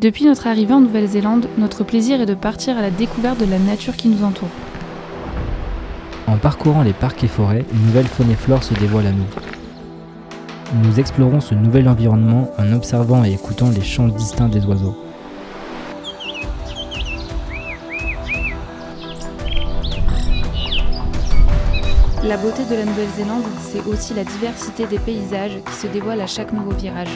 Depuis notre arrivée en Nouvelle-Zélande, notre plaisir est de partir à la découverte de la nature qui nous entoure. En parcourant les parcs et forêts, une nouvelle faune et flore se dévoile à nous. Nous explorons ce nouvel environnement en observant et écoutant les chants distincts des oiseaux. La beauté de la Nouvelle-Zélande, c'est aussi la diversité des paysages qui se dévoilent à chaque nouveau virage.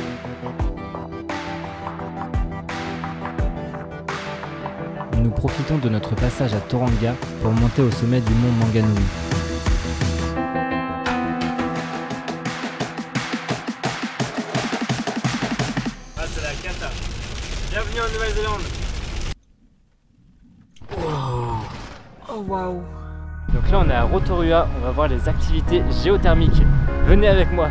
Nous profitons de notre passage à Tauranga pour monter au sommet du mont Manganui. Ah, c'est la cata. Bienvenue en Nouvelle-Zélande. Oh waouh! Donc là on est à Rotorua, on va voir les activités géothermiques. Venez avec moi.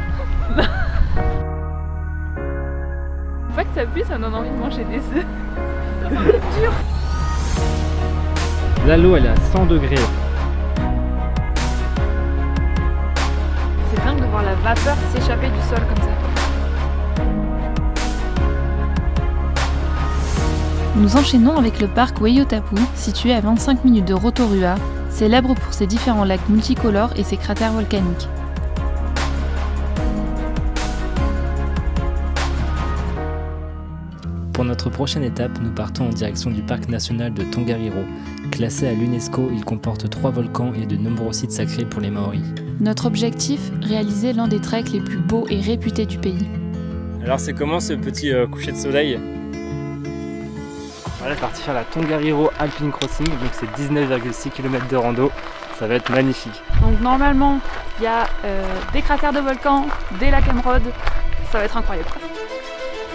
Faut pas que ça pue, ça donne envie de manger des œufs. Ça va être dur. Là l'eau elle est à 100 degrés. C'est dingue de voir la vapeur s'échapper du sol comme ça. Nous enchaînons avec le parc Waiotapu, situé à 25 minutes de Rotorua, célèbre pour ses différents lacs multicolores et ses cratères volcaniques. Pour notre prochaine étape, nous partons en direction du parc national de Tongariro. Classé à l'UNESCO, il comporte 3 volcans et de nombreux sites sacrés pour les Maoris. Notre objectif, réaliser l'un des treks les plus beaux et réputés du pays. Alors c'est comment ce petit coucher de soleil? Voilà, parti faire la Tongariro Alpine Crossing, donc c'est 19,6 km de rando, ça va être magnifique. Donc normalement, il y a des cratères de volcans, des lacs émeraudes, ça va être incroyable.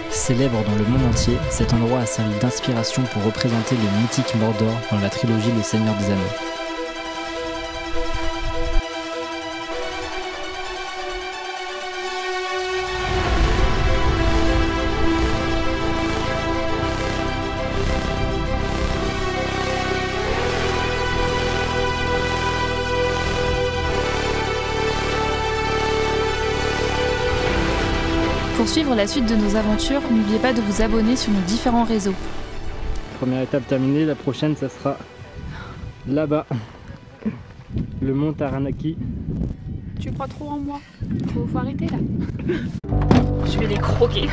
Célèbre dans le monde entier, cet endroit a servi d'inspiration pour représenter le mythique Mordor dans la trilogie Le Seigneur des Anneaux. Pour suivre la suite de nos aventures, n'oubliez pas de vous abonner sur nos différents réseaux. Première étape terminée, la prochaine ça sera là-bas, le mont Taranaki. Tu crois trop en moi? Faut arrêter là. Je vais les croquer.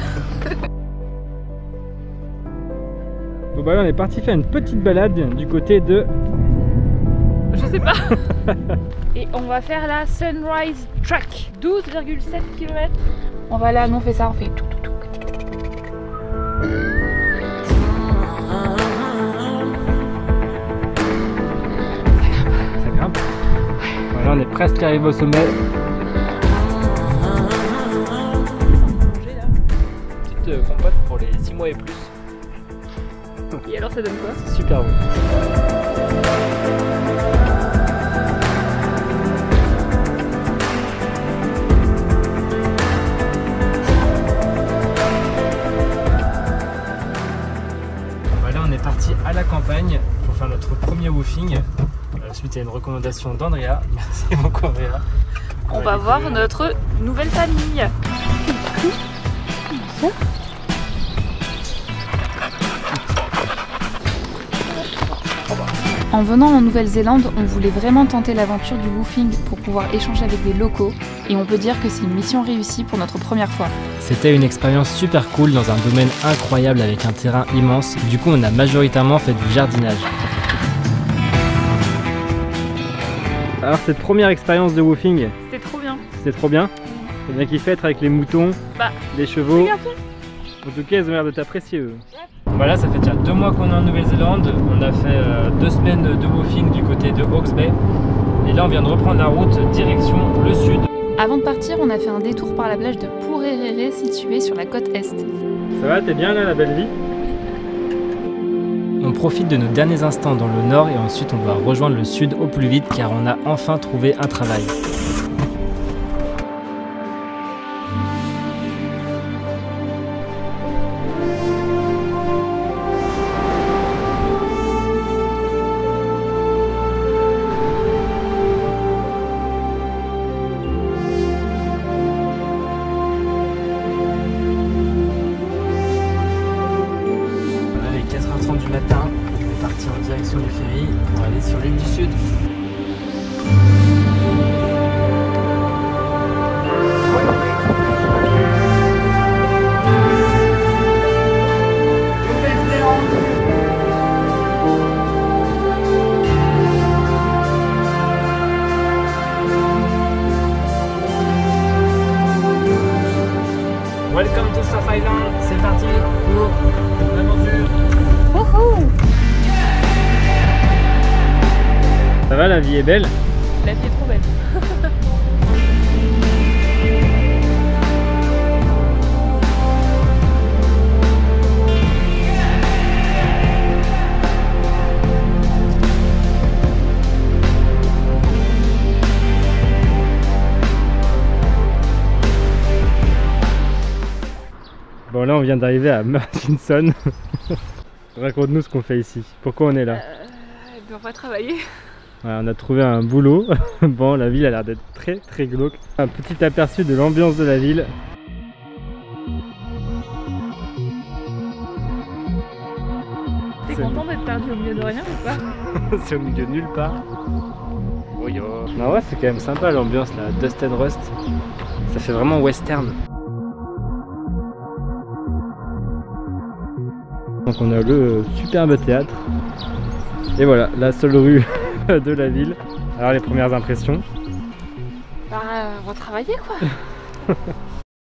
Bon bah là on est parti faire une petite balade du côté de... Je sais pas. Et on va faire la Sunrise Track, 12,7 km. On va là, nous on fait ça, on fait tout. Ça grimpe. Voilà, on est presque arrivé au sommet. Petite compote pour les 6 mois et plus. Et alors ça donne quoi? C'est super beau. Parti à la campagne pour faire notre premier woofing suite à une recommandation d'Andrea. Merci beaucoup Andrea. On va voir notre nouvelle famille. En venant en Nouvelle-Zélande, on voulait vraiment tenter l'aventure du woofing pour pouvoir échanger avec des locaux et on peut dire que c'est une mission réussie pour notre première fois. C'était une expérience super cool dans un domaine incroyable avec un terrain immense, du coup on a majoritairement fait du jardinage. Alors cette première expérience de woofing, c'était trop bien. C'était trop bien. T'as bien kiffé être avec les moutons, les chevaux. En tout cas ils ont l'air de t'apprécier eux. Voilà, ça fait déjà 2 mois qu'on est en Nouvelle-Zélande. On a fait 2 semaines de woofing du côté de Hawke's Bay. Et là on vient de reprendre la route direction le sud. Avant de partir, on a fait un détour par la plage de Purerere située sur la côte est. Ça va, t'es bien là, la belle vie? On profite de nos derniers instants dans le nord et ensuite on doit rejoindre le sud au plus vite car on a enfin trouvé un travail. du matin, on est parti en direction du ferry pour aller sur l'île du Sud. Welcome to South Island, c'est parti pour l'aventure. Ça va, la vie est belle? La vie est trop belle. Bon, là on vient d'arriver à Murchison. Raconte-nous ce qu'on fait ici. Pourquoi on est là? On va travailler. Ouais, on a trouvé un boulot. Bon, la ville a l'air d'être très glauque. Un petit aperçu de l'ambiance de la ville. T'es content d'être perdu au milieu de rien ou pas? C'est au milieu de nulle part. Oh yo. Non, ouais, c'est quand même sympa l'ambiance là. Dust and Rust. Ça fait vraiment western. Donc on a le superbe théâtre. Et voilà, la seule rue de la ville. Alors les premières impressions? Bah, on va travailler quoi.